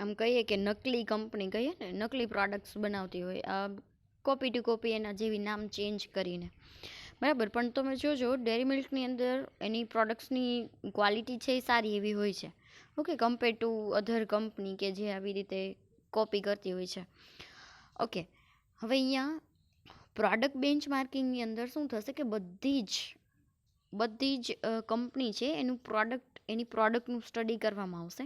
આમ કહીએ કે નકલી કંપની કહીએ ને, નકલી પ્રોડક્ટ્સ બનાવતી હોય, કોપી ટુ કોપી એના જેવી નામ ચેન્જ કરીને, બરાબર. પણ તમે જોજો ડેરી મિલ્કની અંદર એની પ્રોડક્ટ્સની ક્વોલિટી છે એ સારી એવી હોય છે, okay, compare to other company કે જે આવી રીતે કોપી કરતી હોય છે. ઓકે, હવે અહીંયા પ્રોડક્ટ બેન્ચમાર્કિંગની અંદર શું થશે કે બધી જ કંપની છે એની પ્રોડક્ટનું સ્ટડી કરવામાં આવશે.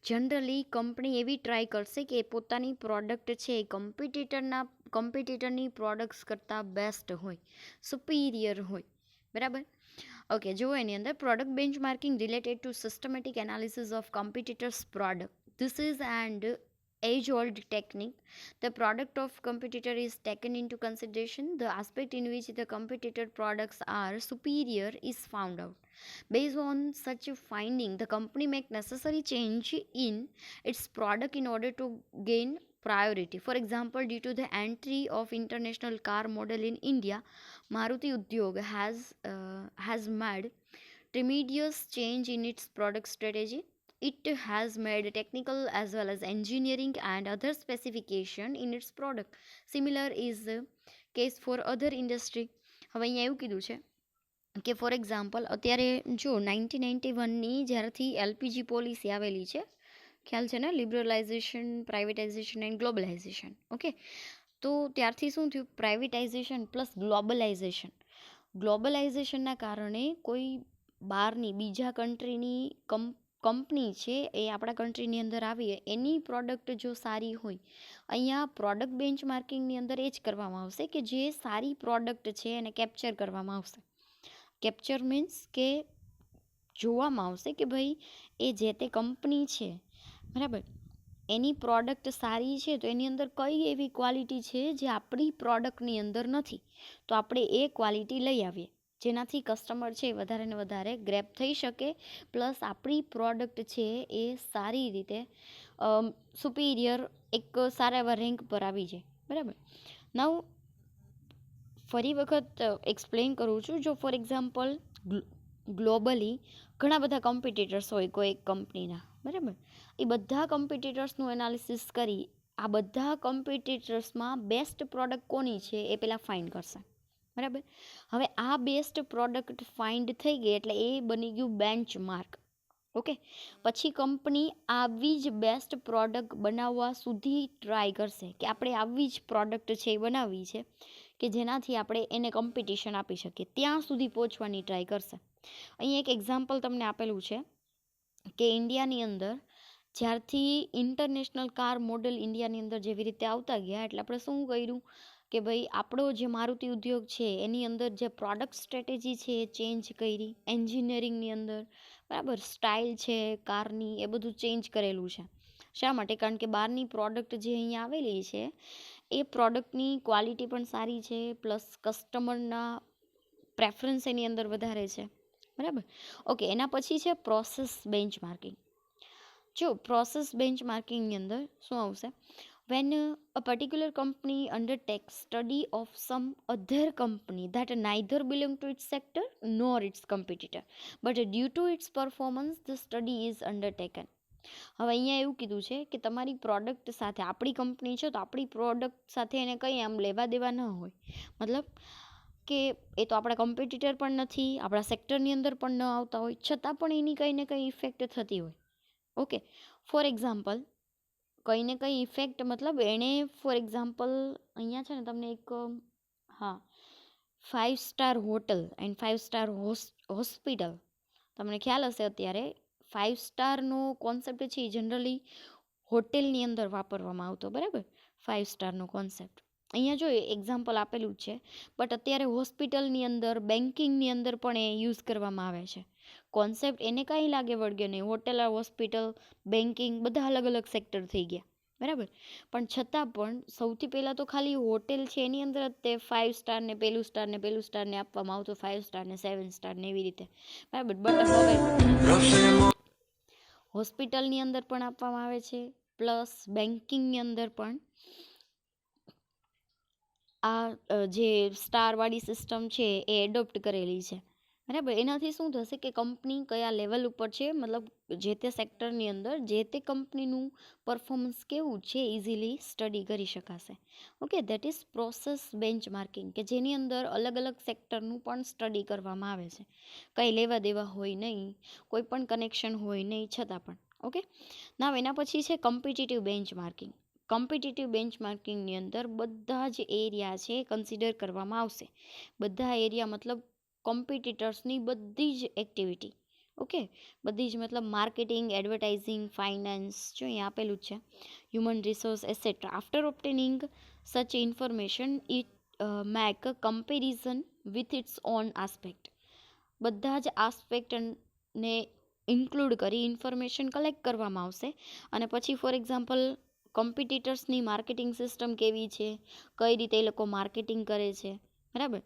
જનરલી કંપની એવી ટ્રાય કરશે કે પોતાની પ્રોડક્ટ છે એ કમ્પિટિટરની પ્રોડક્ટ્સ કરતાં બેસ્ટ હોય, સુપીરિયર હોય, બરાબર. ઓકે, જુઓ એની અંદર product benchmarking related to systematic analysis of competitors product. This is an age-old technique. The product of competitor is taken into consideration. The aspect in which the competitor products are superior is found out. Based on such a finding, the company make necessary change in its product in order to gain priority. For example, due to the entry of international car model in India, Maruti Udyog has made tremendous change in its product strategy. It has made technical as well as engineering and other specification in its product. Similar is the case for other industry. હવે અહીંયા એવું કીધું છે કે for example અત્યારે જો 1991ની જ્યારથી LPG policy આવેલી છે, ખ્યાલ છે ને, લિબરલાઇઝેશન, પ્રાઇવેટાઇઝેશન એન્ડ ગ્લોબલાઇઝેશન, ઓકે. તો ત્યારથી શું થયું, પ્રાઇવેટાઇઝેશન પ્લસ ગ્લોબલાઇઝેશનના કારણે કોઈ બહારની બીજા કન્ટ્રીની કંપની છે એ આપણા કન્ટ્રીની અંદર આવી, એની પ્રોડક્ટ જો સારી હોય, અહીંયા પ્રોડક્ટ બેન્ચમાર્કિંગની અંદર એ જ કરવામાં આવશે કે જે સારી પ્રોડક્ટ છે એને કેપ્ચર કરવામાં આવશે. કેપ્ચર મીન્સ કે જોવામાં આવશે કે ભાઈ એ જે તે કંપની છે, બરાબર, એની પ્રોડક્ટ સારી છે તો એની અંદર કઈ એવી ક્વોલિટી છે જે આપણી પ્રોડક્ટની અંદર નથી, તો આપણે એ ક્વોલિટી લઈ આવીએ જેનાથી કસ્ટમર છે વધારે ને વધારે ગ્રેપ થઈ શકે, પ્લસ આપણી પ્રોડક્ટ છે એ સારી રીતે સુપીરિયર એક સારા એવા રેન્ક પર આવી જાય, બરાબર. નાઉ ફરી વખત એક્સપ્લેન કરું છું. જો ફોર એક્ઝામ્પલ ગ્લોબલી ઘણા બધા કોમ્પિટિટર્સ હોય કોઈ એક કંપનીના, બરાબર, એ બધા કોમ્પિટિટર્સનું એનાલિસિસ કરી આ બધા કોમ્પિટિટર્સમાં બેસ્ટ પ્રોડક્ટ કોની છે એ પહેલાં ફાઇન્ડ કરશે, બરાબર. હવે આ બેસ્ટ પ્રોડક્ટ ફાઇન્ડ થઈ ગઈ એટલે એ બની ગયું બેન્ચમાર્ક, ઓકે. પછી કંપની આવી જ બેસ્ટ પ્રોડક્ટ બનાવવા સુધી ટ્રાય કરશે કે આપણે આવી જ પ્રોડક્ટ છે એ બનાવવી છે કે જેનાથી આપણે એને કોમ્પિટિશન આપી શકીએ, ત્યાં સુધી પહોંચવાની ટ્રાય કરશે. અહીં એક એક્ઝામ્પલ તમને આપેલું છે કે ઇન્ડિયાની અંદર જ્યારથી ઇન્ટરનેશનલ કાર મોડલ ઇન્ડિયાની અંદર જેવી રીતે આવતા ગયા એટલે આપણે શું કર્યું કે ભાઈ આપણો જે મારુતિ ઉદ્યોગ છે એની અંદર જે પ્રોડક્ટ સ્ટ્રેટેજી છે એ ચેન્જ કરી, એન્જિનિયરિંગની અંદર, બરાબર, સ્ટાઇલ છે કારની એ બધું ચેન્જ કરેલું છે. શા માટે? કારણ કે બહારની પ્રોડક્ટ જે અહીંયા આવેલી છે એ પ્રોડક્ટની ક્વોલિટી પણ સારી છે, પ્લસ કસ્ટમરના પ્રેફરન્સ એની અંદર વધારે છે, બરાબર. ઓકે, એના પછી છે પ્રોસેસ બેન્ચમાર્કિંગ. જો પ્રોસેસ બેન્ચમાર્કિંગની અંદર શું આવશે, when a particular company undertakes study of some other company that neither belong to its sector nor its competitor, but due to its performance the study is undertaken. હવે અહીંયા એવું કીધું છે કે તમારી પ્રોડક્ટ સાથે, આપણી કંપની છે તો આપણી પ્રોડક્ટ સાથે એને કંઈ આમ લેવા દેવા ન હોય, મતલબ કે એ તો આપણા કોમ્પિટિટર પણ નથી, આપણા સેક્ટરની અંદર પણ ન આવતા હોય, છતાં પણ એની કંઈ ને કંઈ ઇફેક્ટ થતી હોય, ઓકે. ફોર એક્ઝામ્પલ કંઈ ને કંઈ ઇફેક્ટ મતલબ એણે ફોર એક્ઝામ્પલ અહીંયા છે ને તમને એક, હા, 5 star hotel and 5 star hospital, તમને ખ્યાલ હશે અત્યારે 5 સ્ટારનો કોન્સેપ્ટ છે એ જનરલી હોટેલની અંદર વાપરવામાં આવતો, બરાબર, 5 સ્ટારનો કોન્સેપ્ટ અહીંયા જો એક્ઝામ્પલ આપેલું જ છે, બટ અત્યારે હોસ્પિટલની અંદર, બેન્કિંગની અંદર પણ એ યુઝ કરવામાં આવે છે. કોન્સેપ્ટ એને કાંઈ લાગે વળગે નહીં, હોટેલ, હોસ્પિટલ, બેન્કિંગ બધા અલગ અલગ સેક્ટર થઈ ગયા, બરાબર. પણ છતાં પણ સૌથી પહેલાં તો ખાલી હોટેલ છે એની અંદર જ તે 5 સ્ટારને પેલું સ્ટારને આપવામાં આવતું, 5 સ્ટારને 7 સ્ટારને એવી રીતે, બરાબર. બટ હવે હોસ્પિટલની અંદર પણ આપવામાં આવે છે, પ્લસ બેન્કિંગની અંદર પણ આ જે સ્ટારવાળી સિસ્ટમ છે એ એડોપ્ટ કરેલી છે, બરાબર. એનાથી શું થશે કે કંપની કયા લેવલ ઉપર છે, મતલબ જે તે સેક્ટરની અંદર જે તે કંપનીનું પરફોર્મન્સ કેવું છે ઇઝીલી સ્ટડી કરી શકાશે. Okay, that is process benchmarking, કે જેની અંદર અલગ અલગ સેક્ટરનું પણ સ્ટડી કરવામાં આવે છે. કંઈ લેવા દેવા હોય નહીં, કોઈ પણ કનેક્શન હોય નહીં છતાં પણ. ઓકે, ના એના પછી છે કોમ્પિટિટિવ બેન્ચમાર્કિંગ. કોમ્પિટિટિવ બેન્ચમાર્કિંગની અંદર બધા જ એરિયા છે કન્સિડર કરવામાં આવશે. બધા એરિયા મતલબ કોમ્પિટિટર્સની બધી જ એક્ટિવિટી. ઓકે, બધી જ મતલબ માર્કેટિંગ, એડવર્ટાઇઝિંગ, ફાઇનાન્સ, જો અહીંયા આપેલું જ છે, human resource etcetera. After obtaining such information it make a comparison with its own aspect. બધા જ આસ્પેક્ટને ઇન્ક્લુડ કરી ઇન્ફોર્મેશન કલેક્ટ કરવામાં આવશે. અને પછી ફોર એક્ઝામ્પલ કોમ્પિટિટર્સની માર્કેટિંગ સિસ્ટમ કેવી છે, કઈ રીતે એ લોકો માર્કેટિંગ કરે છે, બરાબર.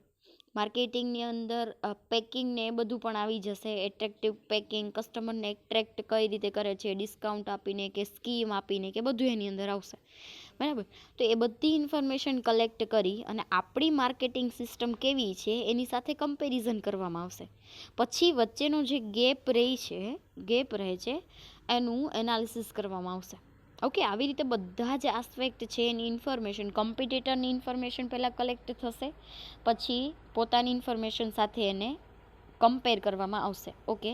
માર્કેટિંગની અંદર પેકિંગ ને એ બધું પણ આવી જશે. એટ્રેક્ટિવ પેકિંગ, કસ્ટમરને એટ્રેક્ટ કઈ રીતે કરે છે, ડિસ્કાઉન્ટ આપીને કે સ્કીમ આપીને, કે બધું એની અંદર આવશે, બરાબર. તો એ બધી ઇન્ફોર્મેશન કલેક્ટ કરી અને આપણી માર્કેટિંગ સિસ્ટમ કેવી છે એની સાથે કમ્પેરિઝન કરવામાં આવશે. પછી વચ્ચેનો જે ગેપ રહે છે એનું એનાલિસિસ કરવામાં આવશે. ઓકે, આવી રીતે બધા જ આસ્પેક્ટ છે એની ઇન્ફોર્મેશન, કોમ્પિટિટરની ઇન્ફોર્મેશન પહેલાં કલેક્ટ થશે, પછી પોતાની ઇન્ફોર્મેશન સાથે એને કમ્પેર કરવામાં આવશે. Okay,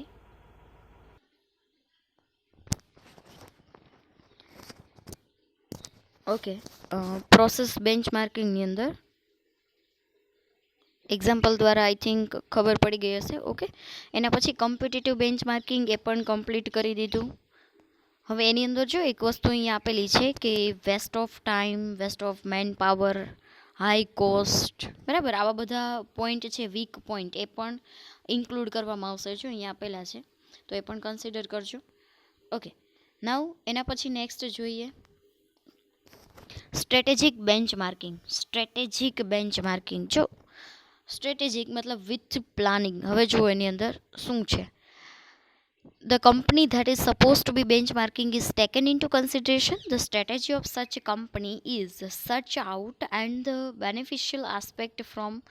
okay. પ્રોસેસ બેન્ચમાર્કિંગની અંદર એક્ઝામ્પલ દ્વારા આઈ થિંક ખબર પડી ગઈ હશે. ઓકે, એના પછી કોમ્પિટિટિવ બેન્ચમાર્કિંગ એ પણ કમ્પ્લીટ કરી દીધું. હવે એની અંદર જો એક વસ્તુ અહીંયા આપેલી છે કે waste of time, waste of man power, high cost, બરાબર. આવા બધા પોઈન્ટ છે, વીક પોઈન્ટ, એ પણ ઇન્ક્લુડ કરવામાં આવશે. જો અહીંયા આપેલા છે તો એ પણ કન્સિડર કરજો. ઓકે, નાવ એના પછી નેક્સ્ટ જોઈએ સ્ટ્રેટેજિક બેન્ચમાર્કિંગ. સ્ટ્રેટેજિક બેન્ચમાર્કિંગ, જો સ્ટ્રેટેજિક મતલબ વિથ પ્લાનિંગ. હવે જુઓ એની અંદર શું છે. The company that is supposed to be benchmarking is taken into consideration. The strategy of such a company is search out and the beneficial aspect from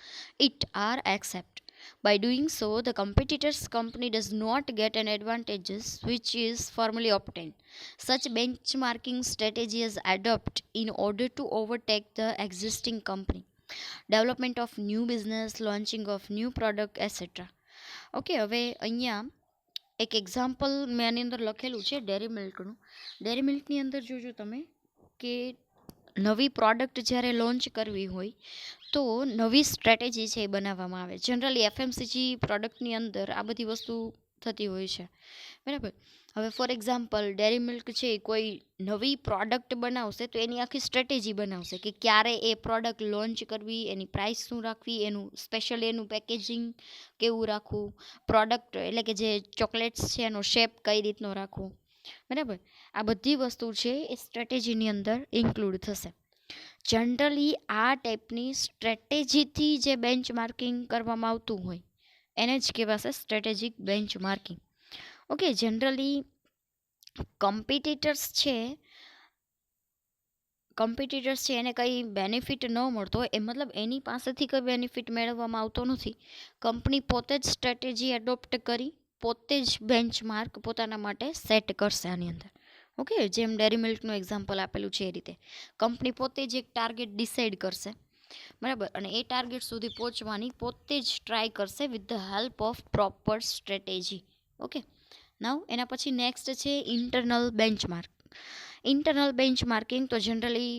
it are accept. By doing so, the competitor's company does not get an advantages which is formally obtained. Such benchmarking strategies adopt in order to overtake the existing company. Development of new business, launching of new product, etc. Okay, હવે અહીંયા એક example મેં આની અંદર લખેલું છે dairy મિલ્કનું. Dairy મિલ્કની અંદર જોજો તમે કે નવી પ્રોડક્ટ જ્યારે લોન્ચ કરવી હોય તો નવી સ્ટ્રેટેજી છે એ બનાવવામાં આવે. જનરલી એફએમસીજી પ્રોડક્ટની અંદર આ બધી વસ્તુ થતી હોય છે, બરાબર. હવે ફોર એક્ઝામ્પલ ડેરી મિલ્ક છે કોઈ નવી પ્રોડક્ટ બનાવશે તો એની આખી સ્ટ્રેટેજી બનાવશે કે ક્યારે એ પ્રોડક્ટ લોન્ચ કરવી, એની પ્રાઇસ શું રાખવી, એનું સ્પેશિયલી એનું પેકેજિંગ કેવું રાખવું, પ્રોડક્ટ એટલે કે જે ચોકલેટ્સ છે એનો શેપ કઈ રીતનો રાખવો, બરાબર. આ બધી વસ્તુ છે એ સ્ટ્રેટેજીની અંદર ઇન્ક્લુડ થશે. જનરલી આ ટાઈપની સ્ટ્રેટેજીથી જે બેન્ચમાર્કિંગ કરવામાં આવતું હોય એને જ કહેવાશે strategic benchmarking. Okay, generally competitors છે એને કંઈ બેનિફિટ ન મળતો હોય, એ મતલબ એની પાસેથી કંઈ બેનિફિટ મેળવવામાં આવતો નથી. કંપની પોતે જ સ્ટ્રેટેજી એડોપ્ટ કરી પોતે જ બેન્ચમાર્ક પોતાના માટે સેટ કરશે આની અંદર. ઓકે, જેમ ડેરી મિલ્કનું એક્ઝામ્પલ આપેલું છે એ રીતે કંપની પોતે જ એક ટાર્ગેટ ડિસાઇડ કરશે, બરાબર, અને એ ટાર્ગેટ સુધી પહોંચવાની પોતે જ ટ્રાય કરશે with the help of proper strategy. Okay, now એના પછી નેક્સ્ટ છે ઇન્ટરનલ બેન્ચમાર્ક. ઇન્ટરનલ બેન્ચમાર્કિંગ તો જનરલી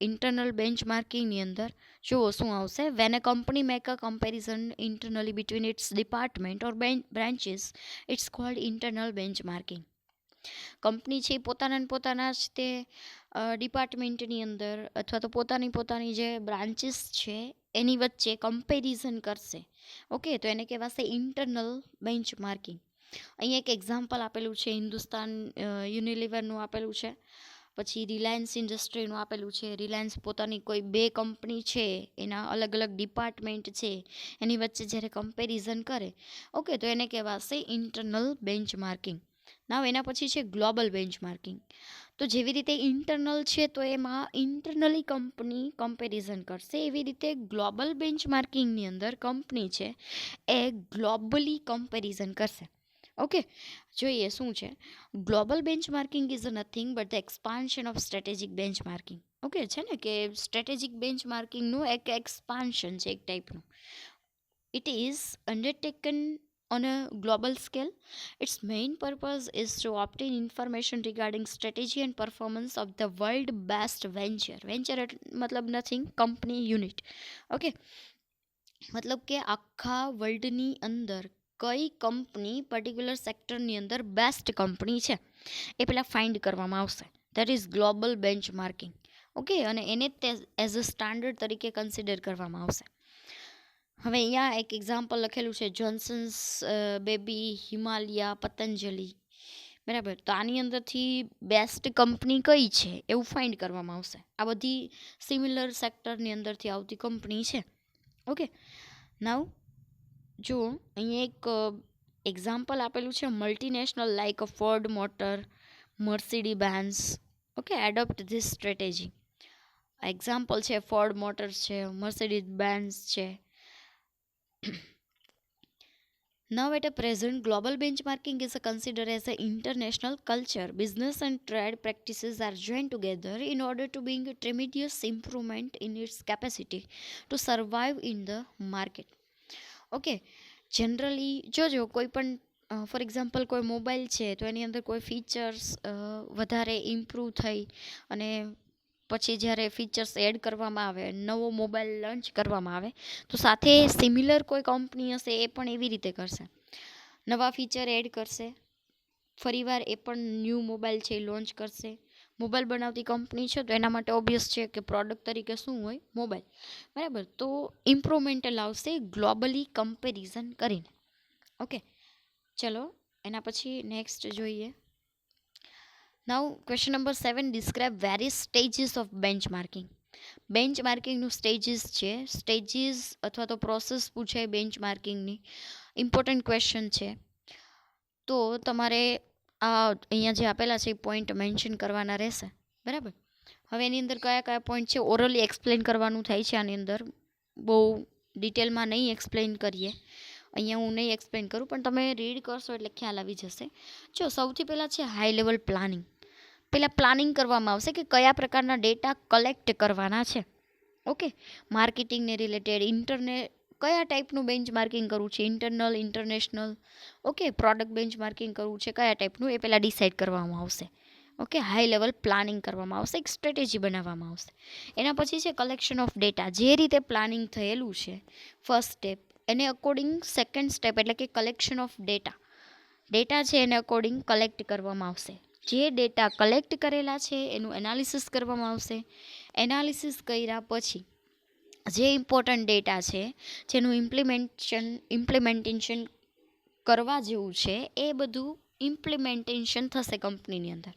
ઇન્ટરનલ બેન્ચમાર્કિંગની અંદર જુઓ શું આવશે. When a company make a comparison internally between its department or branches it's called internal benchmarking. Company છે પોતાના જ તે ડિપાર્ટમેન્ટની અંદર અથવા તો પોતાની જે બ્રાન્ચીસ છે એની વચ્ચે કમ્પેરિઝન કરશે. ઓકે, તો એને કહેવાશે ઇન્ટરનલ બેન્ચમાર્કિંગ. અહીંયા એક એક્ઝામ્પલ આપેલું છે, હિન્દુસ્તાન યુનિલિવરનું આપેલું છે, પછી રિલાયન્સ ઇન્ડસ્ટ્રીનું આપેલું છે. રિલાયન્સ પોતાની કોઈ બે કંપની છે એના અલગ અલગ ડિપાર્ટમેન્ટ છે એની વચ્ચે જ્યારે કમ્પેરિઝન કરે, ઓકે, તો એને કહેવાશે ઇન્ટરનલ બેન્ચમાર્કિંગ. નાવ એના પછી છે ગ્લોબલ બેન્ચમાર્કિંગ. તો જેવી રીતે ઇન્ટરનલ છે તો એમાં ઇન્ટરનલી કંપની કમ્પેરિઝન કરશે, એવી રીતે ગ્લોબલ બેન્ચમાર્કિંગની અંદર કંપની છે એ ગ્લોબલી કમ્પેરિઝન કરશે. ઓકે, જોઈએ શું છે. Global benchmarking is nothing but the expansion of strategic benchmarking. Okay, છે ને કે સ્ટ્રેટેજિક બેન્ચમાર્કિંગનું એક એક્સપાન્શન છે એક ટાઈપનું. It is undertaken on a global scale. Its main purpose is to obtain information regarding strategy and performance of the world best venture. Venture મતલબ nothing, company unit. Okay, મતલબ કે આખા વર્લ્ડની અંદર કઈ કંપની પર્ટિક્યુલર સેક્ટરની અંદર બેસ્ટ કંપની છે એ પહેલાં find કરવામાં આવશે. That is global benchmarking. Okay, અને એને એઝ અ સ્ટાન્ડર્ડ તરીકે કન્સિડર કરવામાં આવશે. હવે અહીંયા એક એક્ઝામ્પલ લખેલું છે, જોન્સન્સ બેબી, હિમાલયા, પતંજલિ. બરાબર, તો આની અંદરથી બેસ્ટ કંપની કઈ છે એવું ફાઇન્ડ કરવામાં આવશે. આ બધી સિમિલર સેક્ટરની અંદરથી આવતી કંપની છે. ઓકે, નાવ જો અહીંયા એક એક્ઝામ્પલ આપેલું છે, multinational like a Ford motor, Mercedes Benz. Okay, adopt this strategy. Example છે ફોર્ડ મોટર્સ છે, મર્સિડીઝ બેન્ઝ છે. Now at a present, global benchmarking is considered as an international culture. Business and trade practices are joined together in order to bring a tremendous improvement in its capacity to survive in the market. Okay, generally જોજો કોઈ પણ for example કોઈ mobile છે તો એની અંદર કોઈ features વધારે improve થઈ અને પછી જ્યારે ફીચર્સ એડ કરવામાં આવે, નવો મોબાઈલ લોન્ચ કરવામાં આવે, તો સાથે સિમિલર કોઈ કંપની હશે એ પણ એવી રીતે કરશે, નવા ફીચર એડ કરશે, ફરીવાર એ પણ ન્યૂ મોબાઈલ છે એ લોન્ચ કરશે. મોબાઈલ બનાવતી કંપની છે તો એના માટે ઓબ્વિયસ છે કે પ્રોડક્ટ તરીકે શું હોય, મોબાઈલ. બરાબર, તો ઇમ્પ્રુવમેન્ટ લાવશે ગ્લોબલી કમ્પેરિઝન કરીને. ઓકે, ચલો એના પછી નેક્સ્ટ જોઈએ. Now question number 7, describe various stages of benchmarking. બેન્ચમાર્કિંગનું સ્ટેજીસ છે, સ્ટેજીસ અથવા તો પ્રોસેસ પૂછાય બેન્ચમાર્કિંગની, ઇમ્પોર્ટન્ટ ક્વેશ્ચન છે. તો તમારે આ અહીંયા જે આપેલા છે એ પોઈન્ટ મેન્શન કરવાના રહેશે. બરાબર, હવે એની અંદર કયા કયા પોઈન્ટ છે ઓરલી એક્સપ્લેન કરવાનું થાય છે. આની અંદર બહુ ડિટેલમાં નહીં એક્સપ્લેન કરીએ, અહીંયા હું નહીં એક્સપ્લેન કરું, પણ તમે રીડ કરશો એટલે ખ્યાલ આવી જશે. જો સૌથી પહેલાં છે હાઈ લેવલ પ્લાનિંગ. પહેલાં પ્લાનિંગ કરવામાં આવશે કે કયા પ્રકારના ડેટા કલેક્ટ કરવાના છે. ઓકે, માર્કેટિંગને રિલેટેડ, કયા ટાઈપનું બેન્ચમાર્કિંગ કરવું છે, internal, international. Okay, product benchmarking કરવું છે કયા ટાઈપનું એ પહેલાં ડિસાઇડ કરવામાં આવશે. ઓકે, હાઈ લેવલ પ્લાનિંગ કરવામાં આવશે, એક સ્ટ્રેટેજી બનાવવામાં આવશે. એના પછી છે કલેક્શન ઓફ ડેટા. જે રીતે પ્લાનિંગ થયેલું છે ફર્સ્ટ સ્ટેપ, એને અકોર્ડિંગ સેકન્ડ સ્ટેપ એટલે કે કલેક્શન ઓફ ડેટા છે એને અકોર્ડિંગ કલેક્ટ કરવામાં આવશે. જે ડેટા કલેક્ટ કરેલા છે એનું એનાલિસિસ કરવામાં આવશે. એનાલિસિસ કર્યા પછી જે ઇમ્પોર્ટન્ટ ડેટા છે જેનું ઇમ્પ્લિમેન્ટેશન કરવા જેવું છે એ બધું ઇમ્પ્લિમેન્ટેશન થશે કંપનીની અંદર.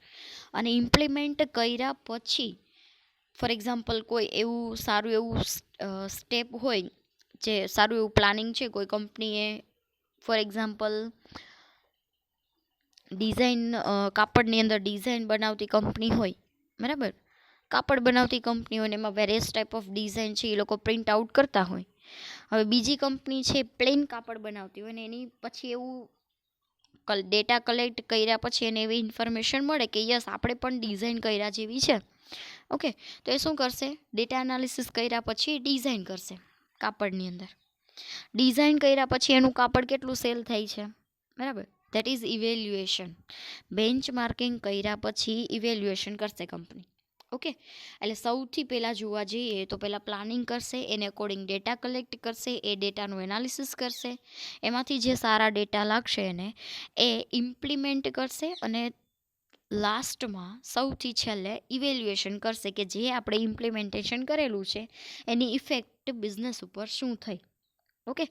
અને ઇમ્પ્લિમેન્ટ કર્યા પછી ફોર એક્ઝામ્પલ કોઈ એવું સારું એવું સ્ટેપ હોય, જે સારું એવું પ્લાનિંગ છે કોઈ કંપનીએ, ફોર એક્ઝામ્પલ ડિઝાઇન, કાપડની અંદર ડિઝાઇન બનાવતી કંપની હોય, બરાબર, કાપડ બનાવતી કંપની હોય ને એમાં વેરિયસ ટાઈપ ઓફ ડિઝાઇન છે એ લોકો પ્રિન્ટ આઉટ કરતા હોય. હવે બીજી કંપની છે પ્લેન કાપડ બનાવતી હોય ને એની પછી એવું ડેટા કલેક્ટ કર્યા પછી એને એવી ઇન્ફોર્મેશન મળે કે યસ આપણે પણ ડિઝાઇન કર્યા જેવી છે. ઓકે, તો એ શું કરશે, ડેટા એનાલિસિસ કર્યા પછી ડિઝાઇન કરશે કાપડની અંદર. ડિઝાઇન કર્યા પછી એનું કાપડ કેટલું સેલ થાય છે, બરાબર, દેટ ઇઝ ઇવેલ્યુએશન. બેન્ચમાર્કિંગ કર્યા પછી ઇવેલ્યુએશન કરશે કંપની. ઓકે, એટલે સૌથી પહેલાં જોવા જઈએ તો પહેલાં પ્લાનિંગ કરશે, એને અકોર્ડિંગ ડેટા કલેક્ટ કરશે, એ ડેટાનું એનાલિસિસ કરશે, એમાંથી જે સારા ડેટા લાગશે એને એ ઇમ્પ્લિમેન્ટ કરશે અને લાસ્ટમાં સૌથી છેલ્લે ઇવેલ્યુએશન કરશે કે જે આપણે ઇમ્પ્લિમેન્ટેશન કરેલું છે એની ઇફેક્ટ બિઝનેસ ઉપર શું થઈ. ઓકે,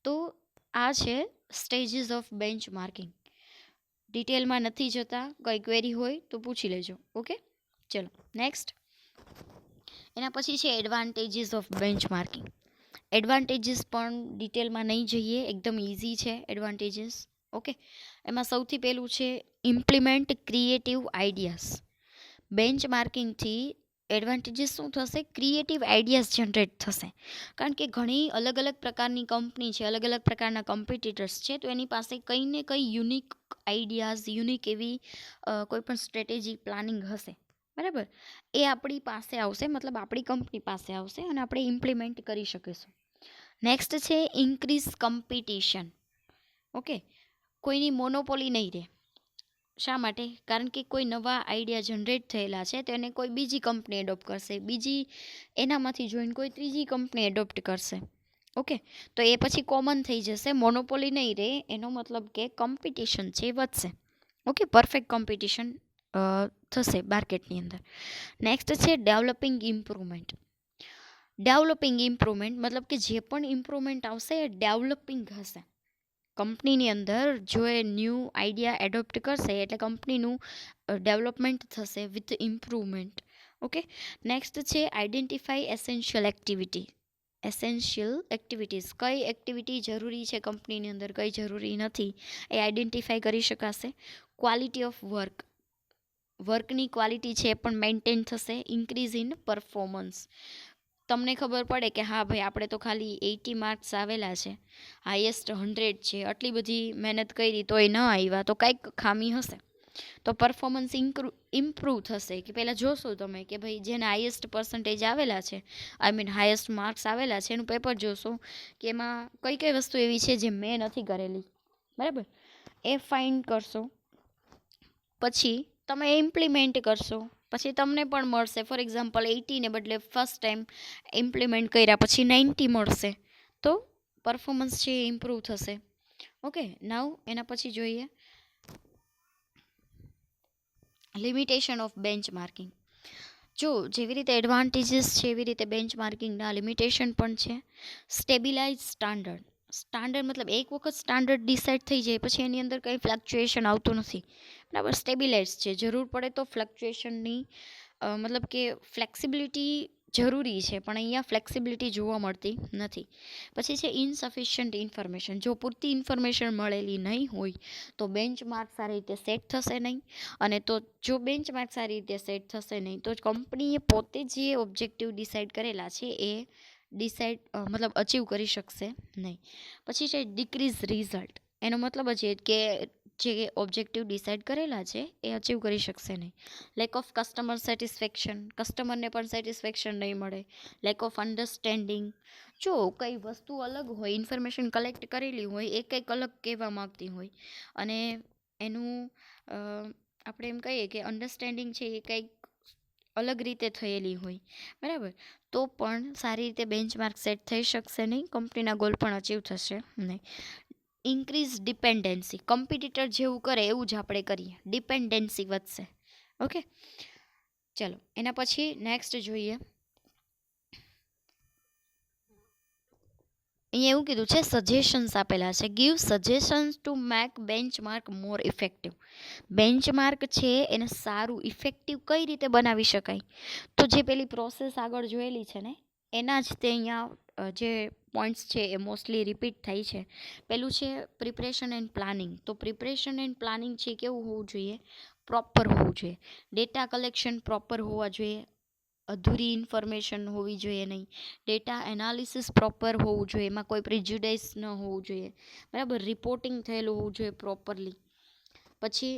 તો આ છે સ્ટેજીસ ઓફ બેન્ચમાર્કિંગ. ડિટેલમાં નથી જતા, કંઈ ક્વેરી હોય તો પૂછી લેજો. ઓકે, ચલો નેક્સ્ટ. એના પછી છે એડવાન્ટેજીસ ઓફ બેન્ચમાર્કિંગ. એડવાન્ટેજીસ પણ ડિટેલમાં નહીં જઈએ, એકદમ ઇઝી છે એડવાન્ટેજીસ. ઓકે, એમાં સૌથી પહેલું છે ઇમ્પ્લિમેન્ટ ક્રિએટિવ આઈડિયાઝ. બેન્ચમાર્કિંગથી એડવાન્ટેજીસ શું થશે? ક્રિએટિવ આઈડિયાઝ જનરેટ થશે, કારણ કે ઘણી અલગ અલગ પ્રકારની કંપની છે, અલગ અલગ પ્રકારના કોમ્પિટિટર્સ છે, તો એની પાસે કંઈ ને કંઈ યુનિક આઈડિયાઝ, યુનિક એવી કોઈ પણ સ્ટ્રેટેજી પ્લાનિંગ હશે, બરાબર? એ આપણી પાસે આવશે, મતલબ આપણી કંપની પાસે આવશે અને આપણે ઇમ્પ્લિમેન્ટ કરી શકીશું. નેક્સ્ટ છે ઇન્ક્રીઝ કોમ્પિટિશન. ઓકે, કોઈની મોનોપોલી નહીં રહે. શા માટે? કારણ કે કોઈ નવા આઈડિયા જનરેટ થયેલા છે તો એને કોઈ બીજી કંપની એડોપ્ટ કરશે, બીજી એનામાંથી જોઈને કોઈ ત્રીજી કંપની એડોપ્ટ કરશે. ઓકે, તો એ પછી કોમન થઈ જશે, મોનોપોલી નહીં રહે. એનો મતલબ કે કોમ્પિટિશન છે વધશે. ઓકે, પરફેક્ટ કોમ્પિટિશન થશે માર્કેટની અંદર. નેક્સ્ટ છે ડેવલપિંગ ઇમ્પ્રુવમેન્ટ. ડેવલપિંગ ઇમ્પ્રુવમેન્ટ મતલબ કે જે પણ ઇમ્પ્રુવમેન્ટ આવશે એ ડેવલપિંગ હશે. કંપનીની અંદર જો એ ન્યૂ આઈડિયા એડોપ્ટ કરશે એટલે કંપનીનું ડેવલપમેન્ટ થશે વિથ ઇમ્પ્રુવમેન્ટ. ઓકે, નેક્સ્ટ છે identify essential activity. Essential activities, કઈ એક્ટિવિટી જરૂરી છે કંપનીની અંદર, કઈ જરૂરી નથી, એ આઈડેન્ટિફાઈ કરી શકાશે. ક્વોલિટી ઓફ વર્ક, વર્કની ક્વોલિટી છે એ પણ મેન્ટેન થશે. ઇન્ક્રીઝ ઇન પરફોર્મન્સ, તમને ખબર પડે કે હા ભાઈ આપણે તો ખાલી 80 માર્ક્સ આવેલા છે, હાઈએસ્ટ 100 છે, આટલી બધી મહેનત કરી તોય ન આવ્યા, તો કંઈક ખામી હશે. તો પરફોર્મન્સ ઇમ્પ્રૂવ થશે. કે પહેલાં જોશો તમે કે ભાઈ જેને હાઈએસ્ટ પર્સન્ટેજ આવેલા છે, આઈ મીન હાઈએસ્ટ માર્ક્સ આવેલા છે, એનું પેપર જોશો કે એમાં કઈ કઈ વસ્તુ એવી છે જે મેં નથી કરેલી, બરાબર? એ ફાઇન્ડ કરશો, પછી તમે ઇમ્પ્લિમેન્ટ કરશો, પછી તમને પણ મળશે. ફોર એક્ઝામ્પલ 80ને બદલે ફર્સ્ટ ટાઈમ ઇમ્પ્લિમેન્ટ કર્યા પછી 90 મળશે, તો પરફોર્મન્સ છે એ ઇમ્પ્રૂવ થશે. ઓકે, નાવ એના પછી જોઈએ લિમિટેશન ઓફ બેન્ચમાર્કિંગ. જો જેવી રીતે એડવાન્ટેજીસ છે એવી રીતે બેન્ચમાર્કિંગના લિમિટેશન પણ છે. Stabilise standard. સ્ટાન્ડર્ડ મતલબ એક વખત સ્ટાન્ડર્ડ ડિસાઇડ થઈ જાય પછી એની અંદર કંઈ ફ્લક્ચ્યુએશન આવતું નથી, બરાબર? સ્ટેબિલાઇઝ છે, જરૂર પડે તો ફ્લક્ચ્યુએશનની મતલબ કે ફ્લેક્સિબિલિટી જરૂરી છે, પણ અહીંયા ફ્લેક્સિબિલિટી જોવા મળતી નથી. પછી છે ઇનસફિશિયન્ટ ઇન્ફોર્મેશન. જો પૂરતી ઇન્ફોર્મેશન મળેલી નહીં હોય તો બેન્ચમાર્ક સારી રીતે સેટ થશે નહીં, અને તો જો બેન્ચમાર્ક સારી રીતે સેટ થશે નહીં તો કંપનીએ પોતે જે ઓબ્જેક્ટિવ ડિસાઇડ કરેલા છે એ મતલબ અચીવ કરી શકશે નહીં. પછી છે ડિક્રીઝ રિઝલ્ટ. એનો મતલબ જ કે જે ઓબ્જેક્ટિવ ડિસાઇડ કરેલા છે એ અચીવ કરી શકશે નહીં. લેક ઓફ કસ્ટમર સેટિસ્ફેક્શન, કસ્ટમરને પણ સેટિસ્ફેક્શન નહીં મળે. Lack of understanding. જો કઈ વસ્તુ અલગ હોય, ઇન્ફોર્મેશન કલેક્ટ કરેલી હોય, એ કંઈક અલગ કહેવા માગતી હોય અને એનું આપણે એમ કહીએ કે અન્ડરસ્ટેન્ડિંગ છે એ કંઈક અલગ રીતે થયેલી હોય, બરાબર? તો પણ સારી રીતે બેન્ચમાર્ક સેટ થઈ શકશે નહીં, કંપનીના ગોલ પણ અચીવ થશે નહીં. Increase dependency. કોમ્પિટિટર જેવું કરે એવું જ આપણે કરીએ, ડિપેન્ડન્સી વધશે. ઓકે, ચલો એના પછી નેક્સ્ટ જોઈએ. અહીંયા એવું કીધું છે સજેશન્સ આપેલા છે. Give suggestions to make benchmark more effective. Benchmark છે એને સારું ઇફેક્ટિવ કઈ રીતે બનાવી શકાય, તો જે પેલી પ્રોસેસ આગળ જોયેલી છે ને એના જ તે અહીંયા જે પોઈન્ટ્સ છે એ મોસ્ટલી રિપીટ થાય છે. પેલું છે પ્રિપરેશન એન્ડ પ્લાનિંગ. તો પ્રિપરેશન એન્ડ પ્લાનિંગ છે કેવું હોવું જોઈએ? પ્રોપર હોવું જોઈએ. ડેટા કલેક્શન પ્રોપર હોવા જોઈએ, અધૂરી ઇન્ફોર્મેશન હોવી જોઈએ નહીં. ડેટા એનાલિસિસ પ્રોપર હોવું જોઈએ, એમાં કોઈ પ્રિજ્યુડાઇસ ન હોવું જોઈએ, બરાબર? રિપોર્ટિંગ થયેલું હોવું જોઈએ પ્રોપરલી. પછી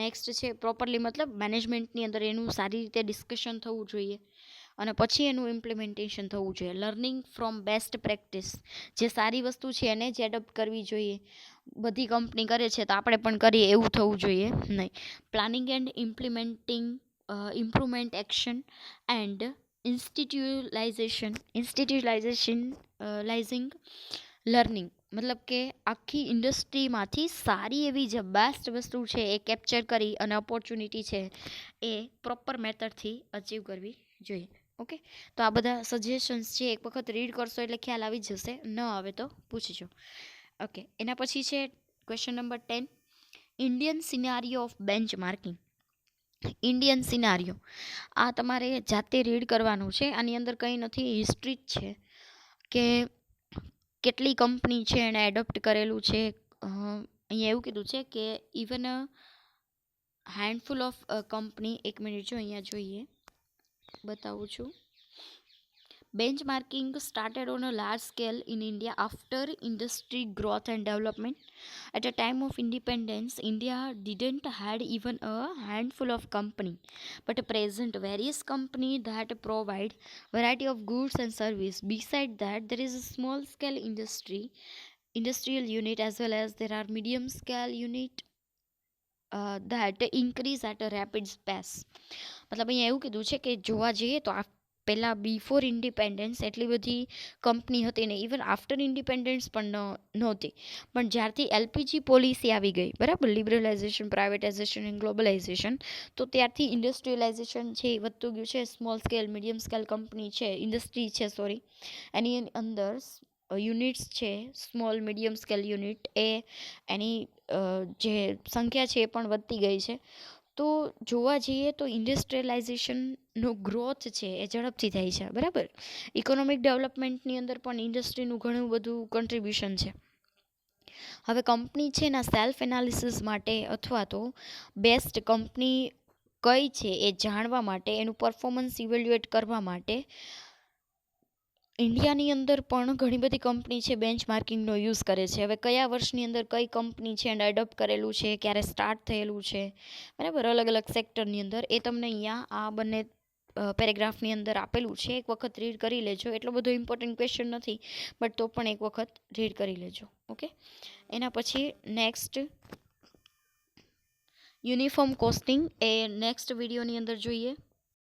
નેક્સ્ટ છે પ્રોપરલી મતલબ મેનેજમેન્ટની અંદર એનું સારી રીતે ડિસ્કશન થવું જોઈએ અને પછી એનું ઇમ્પ્લિમેન્ટેશન થવું જોઈએ. Learning from best practice. જે સારી વસ્તુ છે એને જ એડોપ્ટ કરવી જોઈએ. બધી કંપની કરે છે તો આપણે પણ કરીએ એવું થવું જોઈએ નહીં. Planning and implementing improvement action and institutionalising learning. મતલબ કે આખી ઇન્ડસ્ટ્રીમાંથી સારી એવી જે બેસ્ટ વસ્તુ છે એ કેપ્ચર કરી અને ઓપોર્ચ્યુનિટી છે એ પ્રોપર મેથડથી અચીવ કરવી જોઈએ. ઓકે, તો આ બધા સજેશન્સ છે એક વખત રીડ કરશો એટલે ખ્યાલ આવી જશે, ન આવે તો પૂછજો. ઓકે, એના પછી છે question number 10, Indian scenario of benchmarking. Indian scenario આ તમારે જાતે રીડ કરવાનું છે. આની અંદર કંઈ નથી, હિસ્ટ્રી જ છે કે કેટલી કંપની છે એણે એડોપ્ટ કરેલું છે. અહીંયા એવું કીધું છે કે ઇવન હેન્ડફુલ ઓફ કંપની, એક મિનિટ જો અહીંયા જોઈએ, બતાવું છું. Benchmarking started on a large scale in India after industry growth and development. At a time of independence, India didn't had even a handful of company, but present various company that provide variety of goods and service. Beside that, there is a small scale industrial unit, as well as there are medium scale unit that increase at a rapid pace. મતલબ અહીંયા એવું કીધું છે કે જોવા જઈએ તો પહેલાં બિફોર ઇન્ડિપેન્ડન્સ એટલી બધી કંપની હતી ને, ઇવન આફ્ટર ઇન્ડિપેન્ડન્સ પણ નહોતી. પણ જ્યારથી એલપીજી પોલિસી આવી ગઈ, બરાબર, લિબરલાઇઝેશન, પ્રાઇવેટાઇઝેશન એન્ડ ગ્લોબલાઇઝેશન, તો ત્યારથી ઇન્ડસ્ટ્રીયલાઇઝેશન છે એ વધતું ગયું છે. Small scale, medium scale company છે, ઇન્ડસ્ટ્રી છે સોરી, એની અંદર યુનિટ્સ છે, સ્મોલ મીડિયમ સ્કેલ યુનિટ, એ એની જે સંખ્યા છે એ પણ વધતી ગઈ છે. તો જોવા જઈએ તો ઇન્ડસ્ટ્રીયલાઇઝેશનનો ગ્રોથ છે એ ઝડપથી થાય છે, બરાબર. ઇકોનોમિક ડેવલપમેન્ટની અંદર પણ ઇન્ડસ્ટ્રીનું ઘણું બધું કન્ટ્રીબ્યુશન છે. હવે કંપની છે એના સેલ્ફ એનાલિસિસ માટે અથવા તો બેસ્ટ કંપની કઈ છે એ જાણવા માટે, એનું પરફોર્મન્સ ઇવેલ્યુએટ કરવા માટે ઇન્ડિયાની અંદર પણ ઘણી બધી કંપની છે બેન્ચમાર્કિંગનો યુઝ કરે છે. હવે કયા વર્ષની અંદર કઈ કંપની છે એન્ડ એડોપ્ટ કરેલું છે, ક્યારે સ્ટાર્ટ થયેલું છે, બરાબર, અલગ અલગ સેક્ટરની અંદર, એ તમને અહીંયા આ બંને પેરેગ્રાફની અંદર આપેલું છે. એક વખત રીડ કરી લેજો. એટલો બધો ઇમ્પોર્ટન્ટ ક્વેશ્ચન નથી, બટ તો પણ એક વખત રીડ કરી લેજો. ઓકે, એના પછી નેક્સ્ટ યુનિફોર્મ કોસ્ટિંગ, એ નેક્સ્ટ વિડીયોની અંદર જોઈએ.